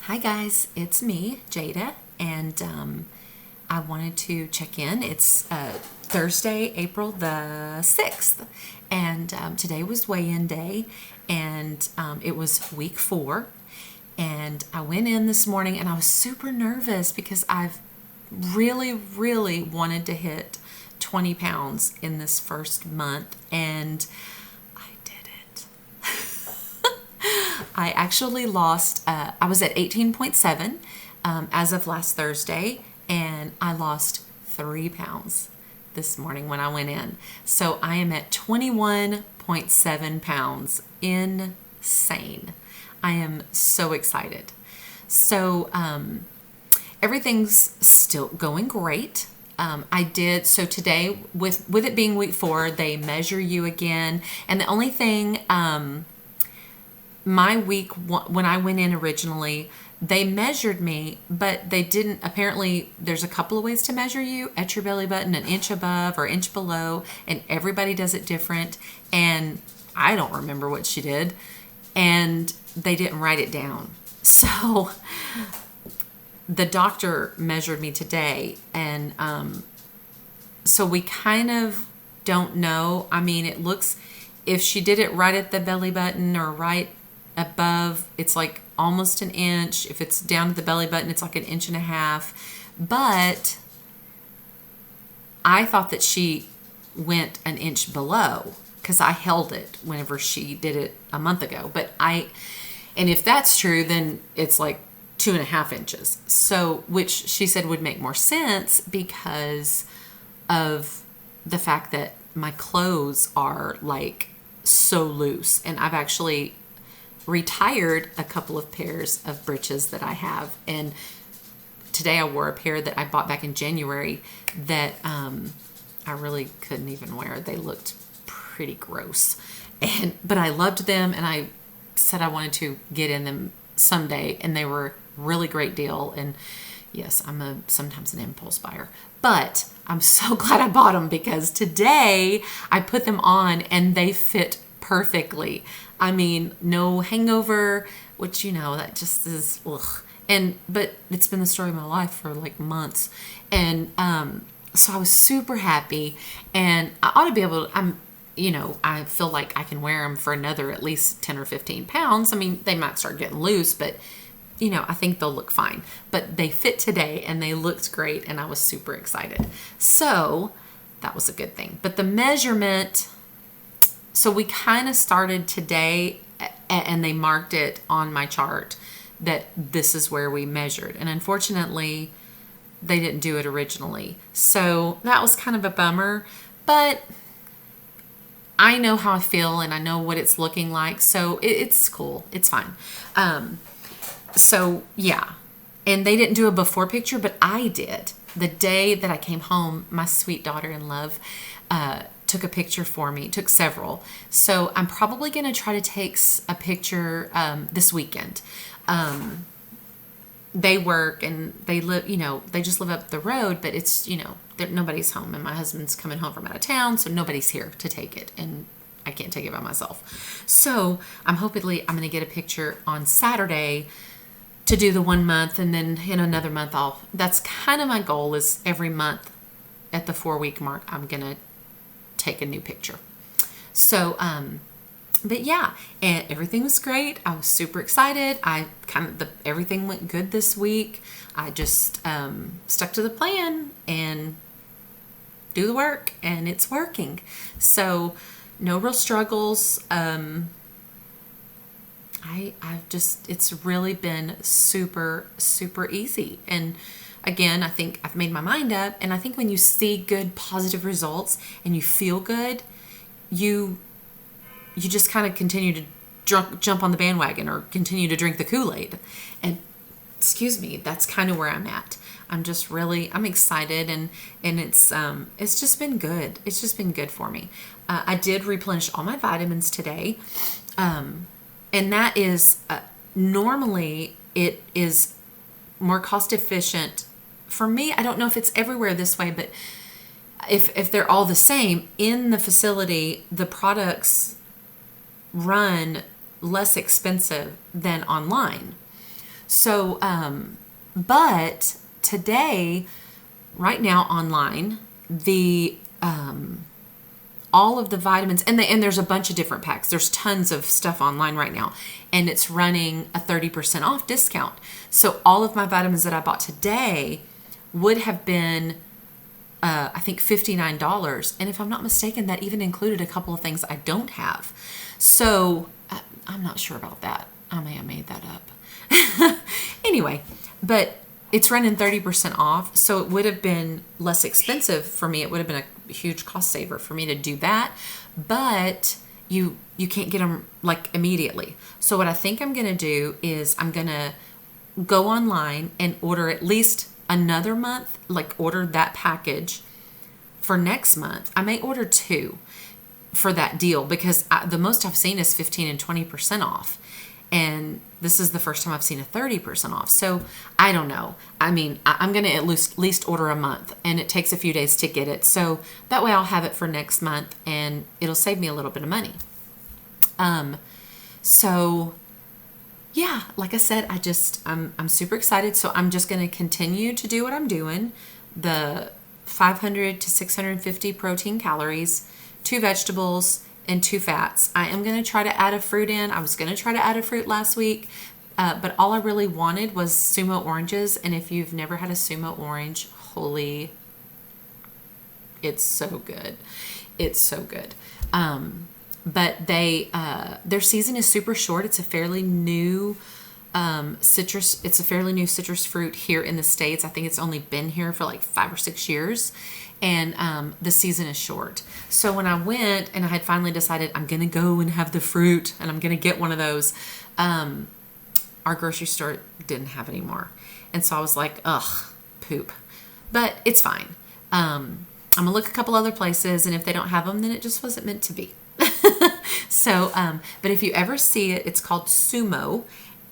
Hi guys, it's me, Jada, and I wanted to check in. It's Thursday, April the 6th, and today was weigh-in day, and it was week 4, and I went in this morning, and I was super nervous because I've really wanted to hit 20 pounds in this first month, and I did it. I actually lost, I was at 18.7 as of last Thursday, and I lost 3 pounds this morning when I went in. So I am at 21.7 pounds. Insane. I am so excited. So everything's still going great. So today, with it being week 4, they measure you again, and the only thing, my week one, when I went in originally, they measured me, but they didn't. Apparently, there's a couple of ways to measure you at your belly button, an inch above or inch below, and everybody does it different. And I don't remember what she did, and they didn't write it down. So the doctor measured me today, and so we kind of don't know. I mean, it looks, if she did it right at the belly button or right above, it's like almost an inch. If it's down to the belly button, it's like an inch and a half. But I thought that she went an inch below because I held it whenever she did it a month ago. And if that's true, then it's like 2.5 inches. So, which she said would make more sense because of the fact that my clothes are like so loose, and I've actually retired a couple of pairs of breeches that I have, and today I wore a pair that I bought back in January that I really couldn't even wear. They looked pretty gross, but I loved them, and I said I wanted to get in them someday, and they were a really great deal. And yes, I'm sometimes an impulse buyer, but I'm so glad I bought them because today I put them on and they fit perfectly. I mean, no hangover, which, that just is, ugh. But it's been the story of my life for like months. And so I was super happy, and I ought to be able to, I feel like I can wear them for another at least 10 or 15 pounds. I mean, they might start getting loose, but I think they'll look fine. But they fit today, and they looked great, and I was super excited. So that was a good thing. But the measurement, so we kind of started today, and they marked it on my chart that this is where we measured. And unfortunately, they didn't do it originally. So that was kind of a bummer, but I know how I feel, and I know what it's looking like. So it's cool. It's fine. So yeah, and they didn't do a before picture, but I did. The day that I came home, my sweet daughter-in-law took a picture for me, took several. So I'm probably going to try to take a picture this weekend. They work and they live, they just live up the road, but it's, nobody's home, and my husband's coming home from out of town, so nobody's here to take it, and I can't take it by myself. So I'm going to get a picture on Saturday to do the 1 month, and then in another month that's kind of my goal, is every month at the 4-week mark I'm gonna take a new picture. So but yeah, and everything was great. I was super excited. Everything went good this week. I just stuck to the plan and do the work, and it's working. So no real struggles. It's really been super easy. And again, I think I've made my mind up, and I think when you see good positive results and you feel good, you just kind of continue to jump on the bandwagon or continue to drink the Kool-Aid. And excuse me, that's kind of where I'm at. I'm excited, and it's just been good. It's just been good for me. I did replenish all my vitamins today. And that is, normally it is more cost efficient for me. I don't know if it's everywhere this way, but if they're all the same in the facility, the products run less expensive than online. So, but today, right now online, the all of the vitamins, and there's a bunch of different packs. There's tons of stuff online right now, and it's running a 30% off discount. So all of my vitamins that I bought today would have been, I think, $59. And if I'm not mistaken, that even included a couple of things I don't have. So I'm not sure about that. I may have made that up. Anyway, but it's running 30% off, so it would have been less expensive for me. It would have been a huge cost saver for me to do that, but you can't get them like immediately. So what I think I'm going to do is I'm going to go online and order at least another month, like order that package for next month. I may order 2 for that deal because the most I've seen is 15 and 20% off. And this is the first time I've seen a 30% off. So I don't know. I mean, I'm going to at least order a month, and it takes a few days to get it. So that way I'll have it for next month, and it'll save me a little bit of money. So yeah, like I said, I'm super excited. So I'm just going to continue to do what I'm doing. The 500 to 650 protein calories, 2 vegetables, and 2 fats. I am going to try to add a fruit in. I was going to try to add a fruit last week, but all I really wanted was Sumo oranges. And if you've never had a Sumo orange, holy, it's so good. It's so good. But their season is super short. It's a fairly new citrus. It's a fairly new citrus fruit here in the States. I think it's only been here for like 5 or 6 years. And the season is short. So when I went and I had finally decided I'm going to go and have the fruit and I'm going to get one of those, our grocery store didn't have any more. And so I was like, ugh, poop. But it's fine. I'm going to look a couple other places, and if they don't have them, then it just wasn't meant to be. So, but if you ever see it, it's called Sumo.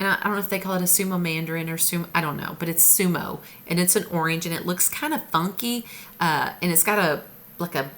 And I don't know if they call it a Sumo Mandarin or Sumo, I don't know, but it's Sumo, and it's an orange, and it looks kind of funky, and it's got a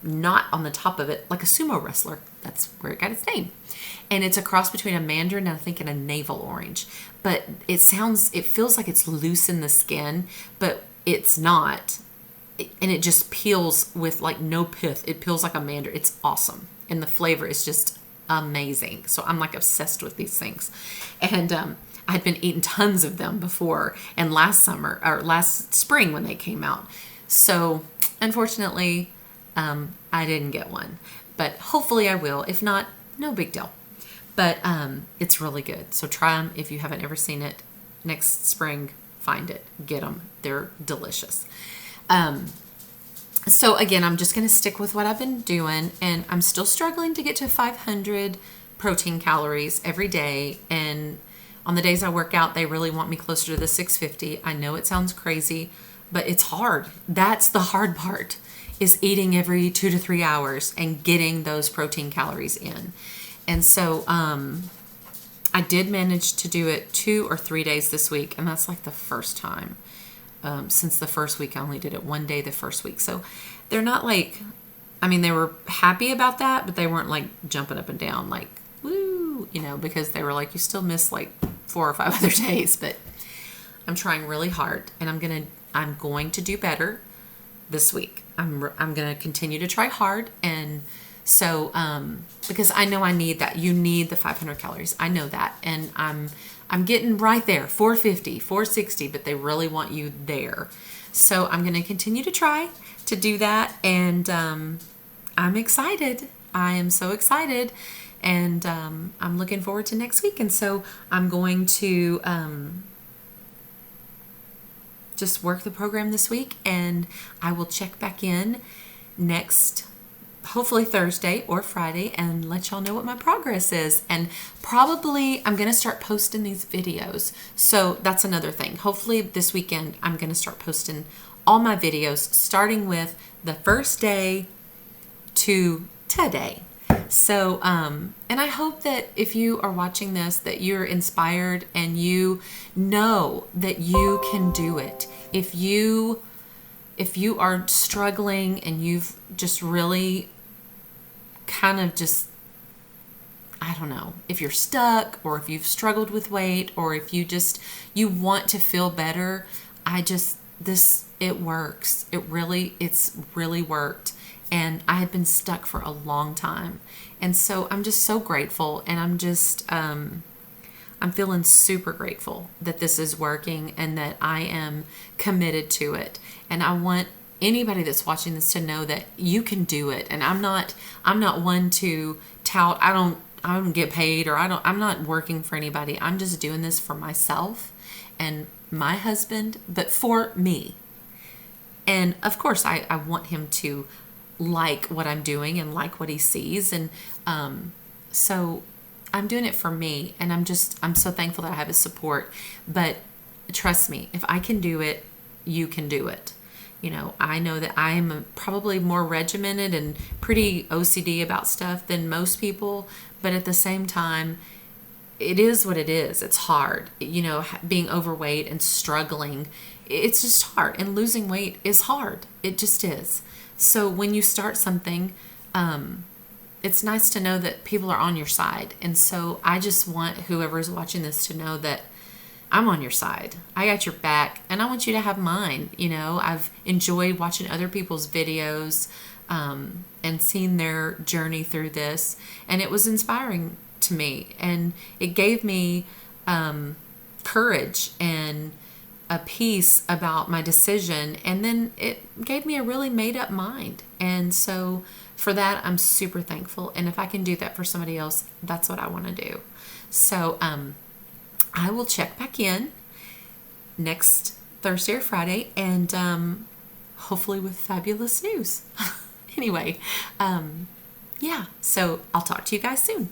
knot on the top of it, like a sumo wrestler. That's where it got its name. And it's a cross between a mandarin and I think and a navel orange. But it feels like it's loose in the skin, but it's not. And it just peels with like no pith. It peels like a mandarin. It's awesome. And the flavor is just amazing. So I'm like obsessed with these things. And I had been eating tons of them before, and last spring when they came out. So unfortunately, I didn't get one, but hopefully I will. If not, no big deal. But it's really good. So try them if you haven't ever seen it. Next spring, find it, get them. They're delicious. So again, I'm just going to stick with what I've been doing, and I'm still struggling to get to 500 protein calories every day. And on the days I work out, they really want me closer to the 650. I know it sounds crazy, but it's hard. That's the hard part, is eating every 2 to 3 hours and getting those protein calories in. And so I did manage to do it 2 or 3 days this week, and that's like the first time. Since the first week, I only did it 1 day the first week. So they're not like, I mean, they were happy about that, but they weren't like jumping up and down like, woo, because they were like, you still missed like 4 or 5 other days. But I'm trying really hard, and I'm going to do better this week. I'm going to continue to try hard. And so, because I know I need that. You need the 500 calories. I know that. And I'm getting right there, 450, 460, but they really want you there. So I'm going to continue to try to do that. And I'm excited. I am so excited. And I'm looking forward to next week. And so I'm going to just work the program this week, and I will check back in next, hopefully Thursday or Friday, and let y'all know what my progress is. And probably I'm going to start posting these videos. So that's another thing. Hopefully this weekend I'm going to start posting all my videos, starting with the first day to today. So, and I hope that if you are watching this, that you're inspired and you know that you can do it. If you are struggling and you've just really kind of just, I don't know, if you're stuck or if you've struggled with weight or if you want to feel better, it works. It's really worked. And I had been stuck for a long time. And so I'm just so grateful. And I'm feeling super grateful that this is working and that I am committed to it. And I want anybody that's watching this to know that you can do it. And I'm not one to tout, I don't get paid, or I'm not working for anybody. I'm just doing this for myself and my husband, but for me. And of course I want him to like what I'm doing and like what he sees. And so I'm doing it for me, and I'm so thankful that I have his support. But trust me, if I can do it, you can do it. I know that I'm probably more regimented and pretty OCD about stuff than most people, but at the same time, it is what it is. It's hard, being overweight and struggling. It's just hard, and losing weight is hard. It just is. So when you start something, it's nice to know that people are on your side. And so I just want whoever's watching this to know that I'm on your side. I got your back, and I want you to have mine. I've enjoyed watching other people's videos and seeing their journey through this, and it was inspiring to me, and it gave me courage and a peace about my decision, and then it gave me a really made up mind. And so for that, I'm super thankful. And if I can do that for somebody else, that's what I want to do. So I will check back in next Thursday or Friday, and hopefully with fabulous news. Anyway, yeah, so I'll talk to you guys soon.